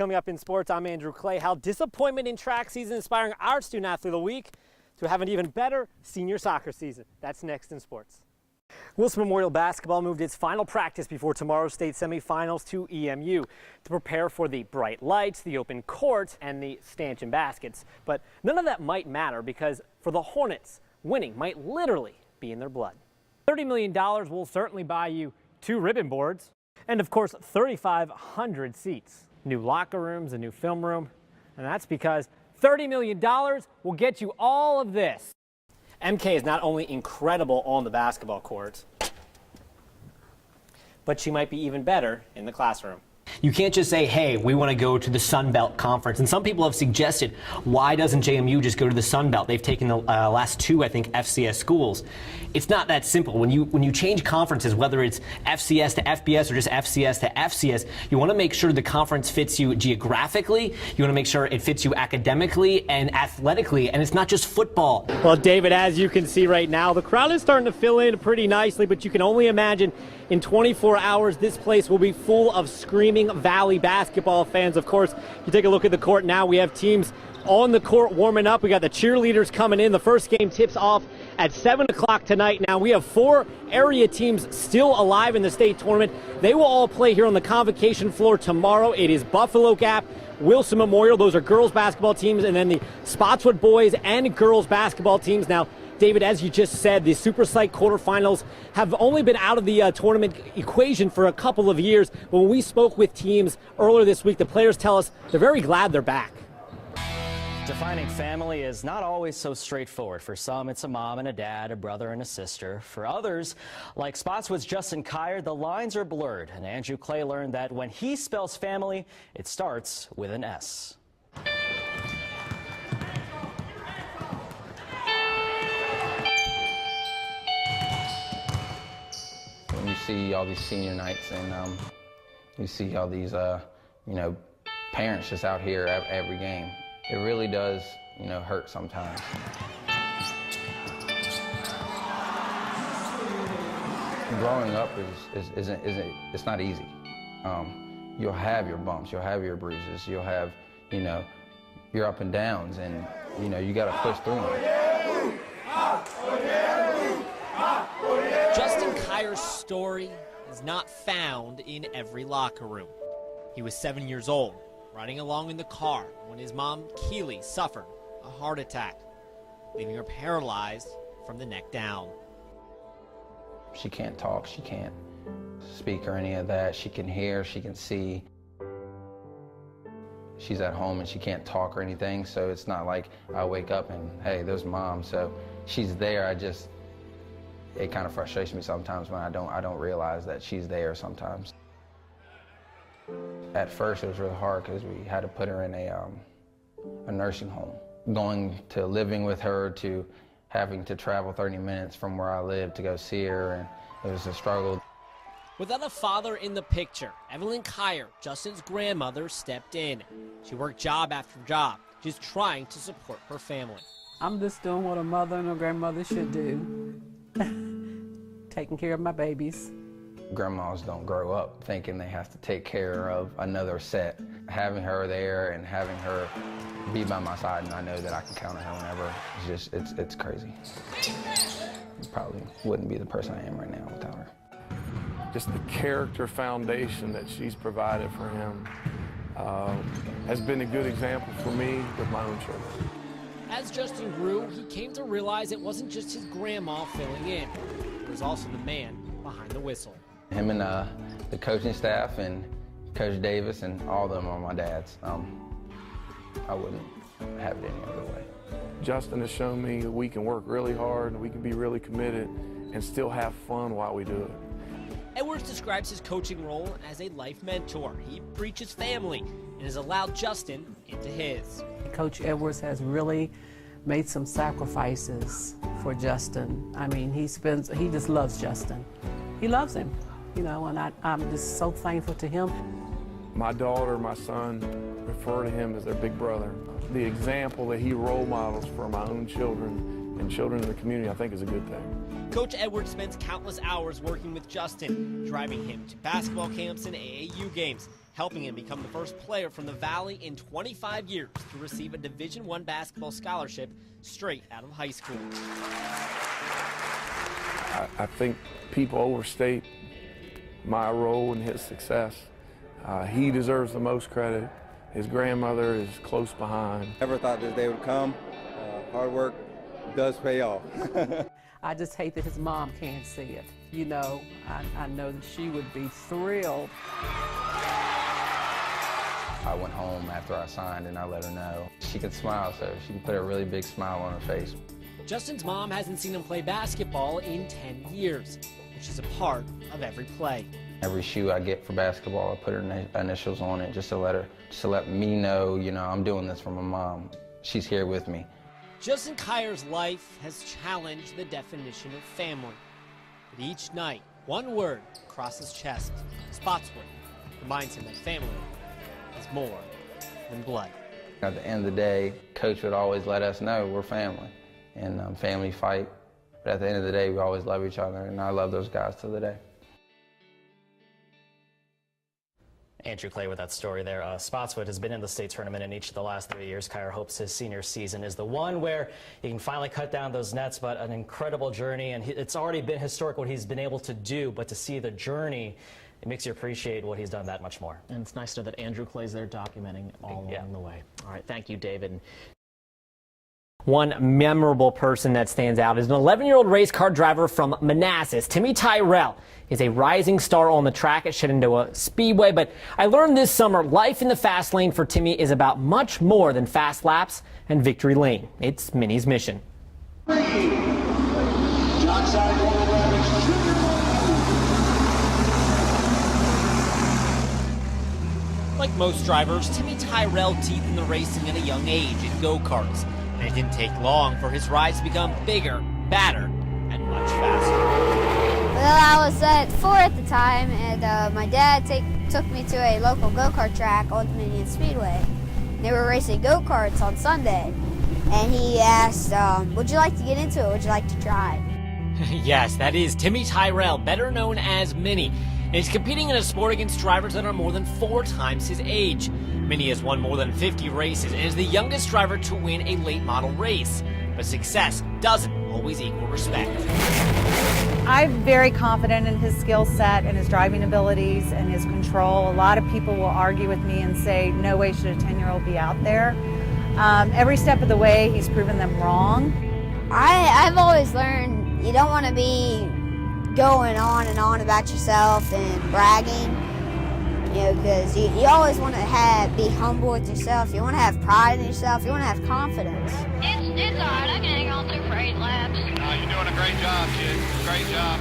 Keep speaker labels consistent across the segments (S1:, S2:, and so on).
S1: Coming up in sports, I'm Andrew Clay. How disappointment in track season inspiring our student athlete of the week to have an even better senior soccer season. That's next in sports. Wilson Memorial Basketball moved its final practice before tomorrow's state semifinals to EMU to prepare for the bright lights, the open court, and the stanchion baskets. But none of that might matter because for the Hornets, winning might literally be in their blood. $30 million will certainly buy you 2 ribbon boards and, of course, 3,500 seats. New locker rooms, a new film room, and that's because $30 million will get you all of this. MK is not only incredible on the basketball court, but she might be even better in the classroom.
S2: You can't just say, hey, we want to go to the Sun Belt Conference. And some people have suggested, why doesn't JMU just go to the Sun Belt? They've taken the last 2, I think, FCS schools. It's not that simple. When you change conferences, whether it's FCS to FBS or just FCS to FCS, you want to make sure the conference fits you geographically. You want to make sure it fits you academically and athletically. And it's not just football.
S1: Well, David, as you can see right now, the crowd is starting to fill in pretty nicely, but you can only imagine in 24 hours, this place will be full of screaming Valley basketball fans. Of course, you take a look at the court now. We have teams on the court warming up. We got the cheerleaders coming in. The first game tips off at 7 o'clock tonight. Now, we have 4 area teams still alive in the state tournament. They will all play here on the convocation floor tomorrow. It is Buffalo Gap, Wilson Memorial. Those are girls basketball teams, and then the Spotswood boys and girls basketball teams. Now, David, as you just said, the Super Psych quarterfinals have only been out of the tournament equation for a couple of years. But when we spoke with teams earlier this week, the players tell us they're very glad they're back.
S3: Defining family is not always so straightforward. For some, it's a mom and a dad, a brother and a sister. For others, like Spotswood's Justin Kier, the lines are blurred. And Andrew Clay learned that when he spells family, it starts with an S.
S4: You see all these senior nights, and you see all these, parents just out here at every game. It really does, hurt sometimes. Growing up it's not easy. You'll have your bumps, you'll have your bruises, you'll have, your up and downs, and you got to push through them.
S1: Justin Kier's story is not found in every locker room. He was 7 years old, riding along in the car when his mom, Keely, suffered a heart attack, leaving her paralyzed from the neck down.
S4: She can't talk, she can't speak or any of that. She can hear, she can see. She's at home and she can't talk or anything, so it's not like I wake up and, hey, there's mom. So she's there. It kind of frustrates me sometimes when I don't realize that she's there sometimes. At first it was really hard because we had to put her in a nursing home. Going to living with her to having to travel 30 minutes from where I live to go see her, and it was a struggle.
S1: Without a father in the picture, Evelyn Kier, Justin's grandmother, stepped in. She worked job after job, just trying to support her family.
S5: I'm just doing what a mother and a grandmother should do. Taking care of my babies.
S4: Grandmas don't grow up thinking they have to take care of another set. Having her there and having her be by my side, and I know that I can count on her whenever, it's crazy. Probably wouldn't be the person I am right now without her.
S6: Just the character foundation that she's provided for him has been a good example for me with my own children.
S1: As Justin grew, he came to realize it wasn't just his grandma filling in. It was also the man behind the whistle.
S4: Him and the coaching staff and Coach Davis and all of them are my dads. I wouldn't have it any other way.
S6: Justin has shown me that we can work really hard and we can be really committed and still have fun while we do it.
S1: Edwards describes his coaching role as a life mentor. He preaches family and has allowed Justin into his.
S5: Coach Edwards has really made some sacrifices for Justin. I mean, he just loves Justin. He loves him, and I'm just so thankful to him.
S6: My daughter, my son refer to him as their big brother. The example that he role models for my own children and children in the community, I think, is a good thing.
S1: Coach Edwards spends countless hours working with Justin, driving him to basketball camps and AAU games. helping him become the first player from the Valley in 25 years to receive a Division I basketball scholarship straight out of high school.
S6: I think people overstate my role in his success. He deserves the most credit. His grandmother is close behind.
S7: Never thought this day would come. Hard work does pay off.
S5: I just hate that his mom can't see it. You know, I know that she would be thrilled.
S4: I went home after I signed and I let her know. She could smile, so she could put a really big smile on her face.
S1: Justin's mom hasn't seen him play basketball in 10 years, but she's a part of every play.
S4: Every shoe I get for basketball, I put her initials on it just to let me know, you know, I'm doing this for my mom. She's here with me.
S1: Justin Kier's life has challenged the definition of family. But each night, one word across his chest, Spotswood, reminds him that family is more than blood.
S4: At the end of the day, Coach would always let us know we're family, and family fight. But at the end of the day, we always love each other, and I love those guys to the day.
S3: Andrew Clay with that story there. Spotswood has been in the state tournament in each of the last 3 years. Kier hopes his senior season is the one where he can finally cut down those nets, but an incredible journey, and it's already been historic what he's been able to do, but to see the journey, it makes you appreciate what he's done that much more.
S8: And it's nice to know that Andrew Clay's there documenting it all along the way. All right, thank you, David.
S1: One memorable person that stands out is an 11-year-old race car driver from Manassas. Timmy Tyrell is a rising star on the track at Shenandoah Speedway, but I learned this summer life in the fast lane for Timmy is about much more than fast laps and victory lane. It's Minnie's mission. Like most drivers, Timmy Tyrell teethed in the racing at a young age in go-karts. And it didn't take long for his rides to become bigger, badder, and much faster.
S9: Well, I was at 4 at the time, and my dad took me to a local go-kart track, Old Dominion Speedway. They were racing go-karts on Sunday, and he asked, would you like to get into it? Would you like to try?
S1: Yes, that is Timmy Tyrell, better known as Minnie. And he's competing in a sport against drivers that are more than 4 times his age. Minnie has won more than 50 races and is the youngest driver to win a late model race. But success doesn't always equal respect.
S10: I'm very confident in his skill set and his driving abilities and his control. A lot of people will argue with me and say, no way should a 10-year-old be out there. Every step of the way, he's proven them wrong.
S9: I've always learned you don't want to be going on and on about yourself and bragging, you know, because you always want to be humble with yourself. You want to have pride in yourself. You want to have confidence.
S11: It's all right. I can hang on through for 8 laps.
S12: You're doing a great job, kid. Great job.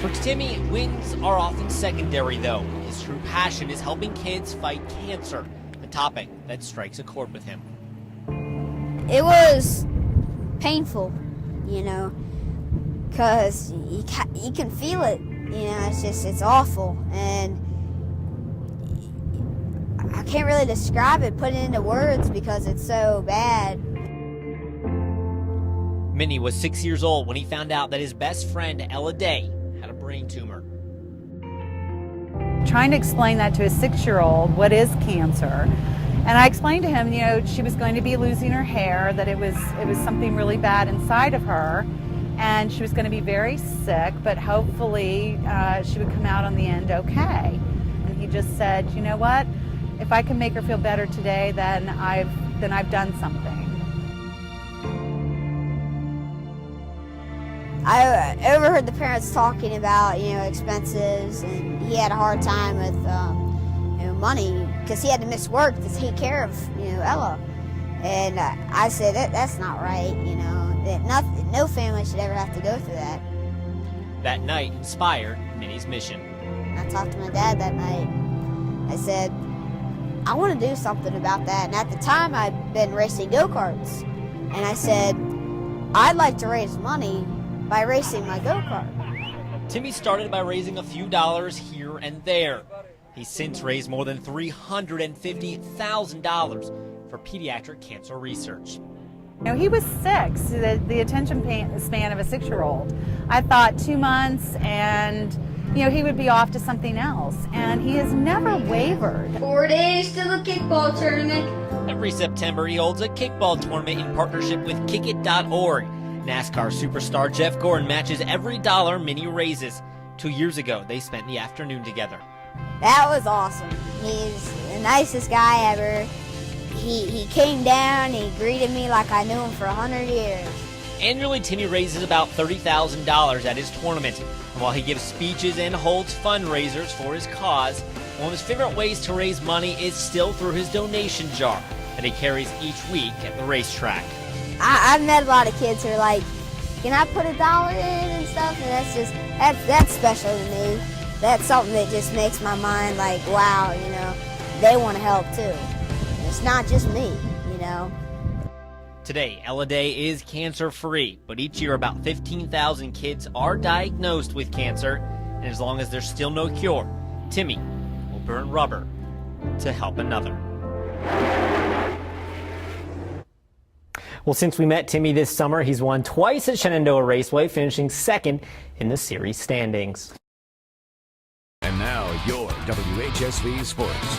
S1: For Timmy, wins are often secondary, though. His true passion is helping kids fight cancer, a topic that strikes a chord with him.
S9: It was painful, you know, because you can feel it. You know, it's awful, and I can't really describe it, put it into words because it's so bad.
S1: Minnie was 6 years old when he found out that his best friend, Ella Day, had a brain tumor.
S10: Trying to explain that to a 6-year-old, what is cancer? And I explained to him, you know, she was going to be losing her hair, that it was something really bad inside of her, and she was going to be very sick, but hopefully she would come out on the end okay. And he just said, you know what? If I can make her feel better today, then I've done something.
S9: I overheard the parents talking about, you know, expenses, and he had a hard time with, you know, money because he had to miss work to take care of, you know, Ella. And I said that's not right, you know. That no family should ever have to go through that.
S1: That night inspired Minnie's mission.
S9: I talked to my dad that night. I said, I want to do something about that. And at the time, I'd been racing go-karts. And I said, I'd like to raise money by racing my go-kart.
S1: Timmy started by raising a few dollars here and there. He's since raised more than $350,000 for pediatric cancer research.
S10: You know, he was 6, the attention span of a 6-year-old. I thought 2 months and you know, he would be off to something else. And he has never wavered.
S11: 4 days to the kickball tournament.
S2: Every September, he holds a kickball tournament in partnership with Kickit.org. NASCAR superstar Jeff Gordon matches every dollar Minnie raises. 2 years ago, they spent the afternoon together.
S9: That was awesome. He's the nicest guy ever. He came down, he greeted me like I knew him for 100 years.
S2: Annually, Timmy raises about $30,000 at his tournament. And while he gives speeches and holds fundraisers for his cause, one of his favorite ways to raise money is still through his donation jar that he carries each week at the racetrack.
S9: I've met a lot of kids who are like, can I put $1 in and stuff? And that's special to me. That's something that just makes my mind like, wow, you know, they want to help too. It's not just me, you know.
S2: Today, Ella Day is cancer-free, but each year about 15,000 kids are diagnosed with cancer, and as long as there's still no cure, Timmy will burn rubber to help another. Well, since we met Timmy this summer, he's won twice at Shenandoah Raceway, finishing second in the series standings.
S13: And now, your WHSV Sports.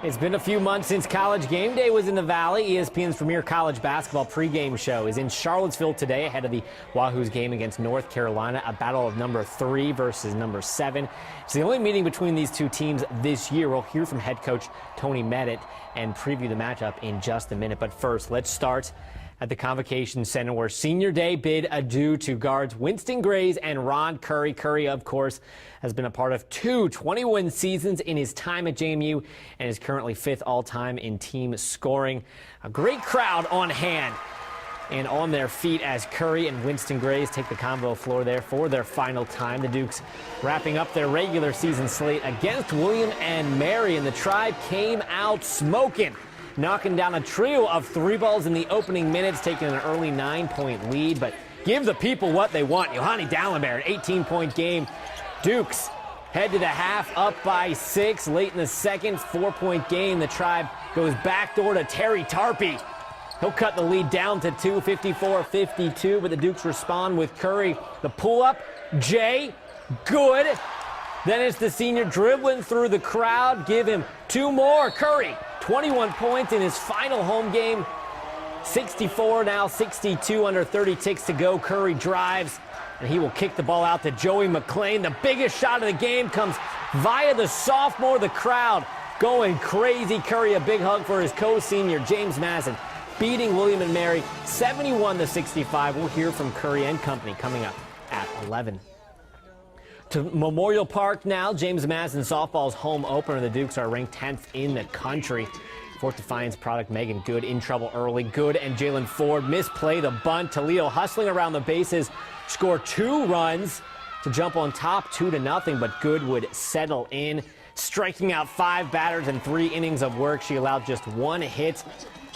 S2: It's been a few months since College Game Day was in the Valley. ESPN's premier college basketball pregame show is in Charlottesville today ahead of the Wahoos game against North Carolina, a battle of number 3 versus number 7. It's the only meeting between these two teams this year. We'll hear from head coach Tony Medit and preview the matchup in just a minute. But first, let's start at the Convocation Center, where Senior Day bid adieu to guards Winston Grays and Ron Curry. Curry, of course, has been a part of 2 20-win seasons in his time at JMU and is currently 5th all-time in team scoring. A great crowd on hand and on their feet as Curry and Winston Grays take the Convo floor there for their final time. The Dukes wrapping up their regular season slate against William and Mary, and the Tribe came out smoking, knocking down a trio of 3 balls in the opening minutes, taking an early 9-point lead. But give the people what they want. Yohani Dallenberg, an 18-point game. Dukes head to the half up by 6. Late in the second, 4-point game. The Tribe goes backdoor to Terry Tarpey. He'll cut the lead down to 2, 54-52, but the Dukes respond with Curry. The pull-up, Jay, good. Then it's the senior dribbling through the crowd. Give him 2 more. Curry, 21 points in his final home game. 64, now 62, under 30 ticks to go. Curry drives, and he will kick the ball out to Joey McClain. The biggest shot of the game comes via the sophomore. The crowd going crazy. Curry, a big hug for his co-senior, James Madison, beating William and Mary 71-65. We'll hear from Curry and company coming up at 11. To Memorial Park now. James Madison softball's home opener. The Dukes are ranked 10th in the country. Fort Defiance product Megan Good in trouble early. Good and Jalen Ford misplay the bunt. Toledo hustling around the bases, score 2 runs to jump on top 2-0, but Good would settle in, striking out 5 batters in 3 innings of work. She allowed just 1 hit.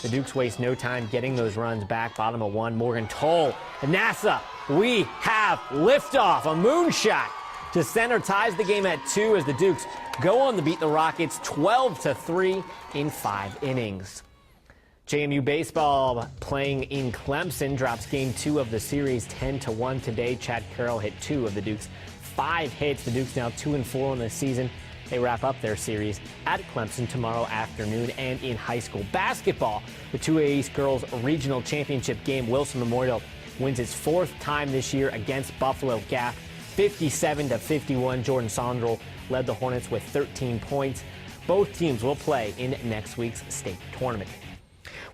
S2: The Dukes waste no time getting those runs back. Bottom of 1, Morgan Toll. And NASA, we have liftoff. A moonshot to center ties the game at 2 as the Dukes go on to beat the Rockets 12-3 in 5 innings. JMU baseball playing in Clemson drops game 2 of the series 10-1 today. Chad Carroll hit 2 of the Dukes' 5 hits. The Dukes now 2-4 in the season. They wrap up their series at Clemson tomorrow afternoon. And in high school basketball, the 2A East Girls Regional Championship game, Wilson Memorial wins its 4th time this year against Buffalo Gap, 57-51. Jordan Sondrel led the Hornets with 13 points. Both teams will play in next week's state tournament.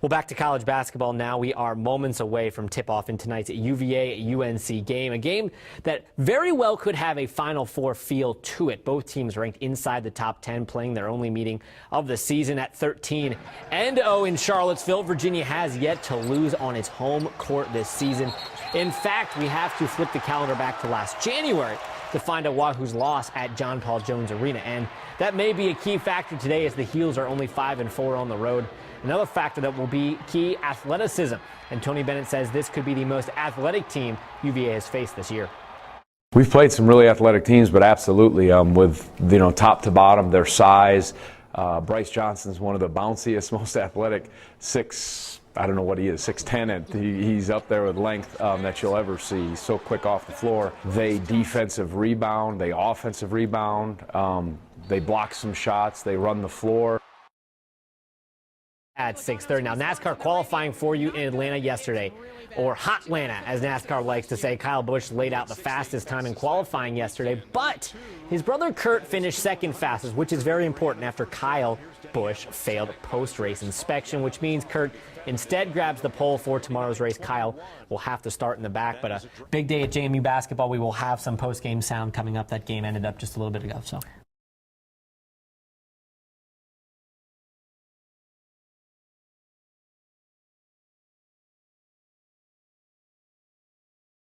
S2: Well, back to college basketball now. We are moments away from tip-off in tonight's UVA-UNC game, a game that very well could have a Final Four feel to it. Both teams ranked inside the top 10, playing their only meeting of the season at 13-0 in Charlottesville. Virginia has yet to lose on its home court this season. In fact, we have to flip the calendar back to last January to find out Wahoo's loss at John Paul Jones Arena, and that may be a key factor today as the Heels are only 5-4 on the road. Another factor that will be key, athleticism. And Tony Bennett says this could be the most athletic team UVA has faced this year.
S14: We've played some really athletic teams, but absolutely with top to bottom, their size. Bryce Johnson's one of the bounciest, most athletic 6'8", I don't know what he is, 6'10", and he's up there with length that you'll ever see. He's so quick off the floor. They defensive rebound, they offensive rebound, they block some shots, they run the floor.
S1: At 6:30. Now, NASCAR qualifying for you in Atlanta yesterday, or Hot Atlanta, as NASCAR likes to say. Kyle Busch laid out the fastest time in qualifying yesterday, but his brother Kurt finished second fastest, which is very important after Kyle Busch failed post-race inspection, which means Kurt instead grabs the pole for tomorrow's race. Kyle will have to start in the back, but a big day at JMU basketball. We will have some post-game sound coming up. That game ended up just a little bit ago, so.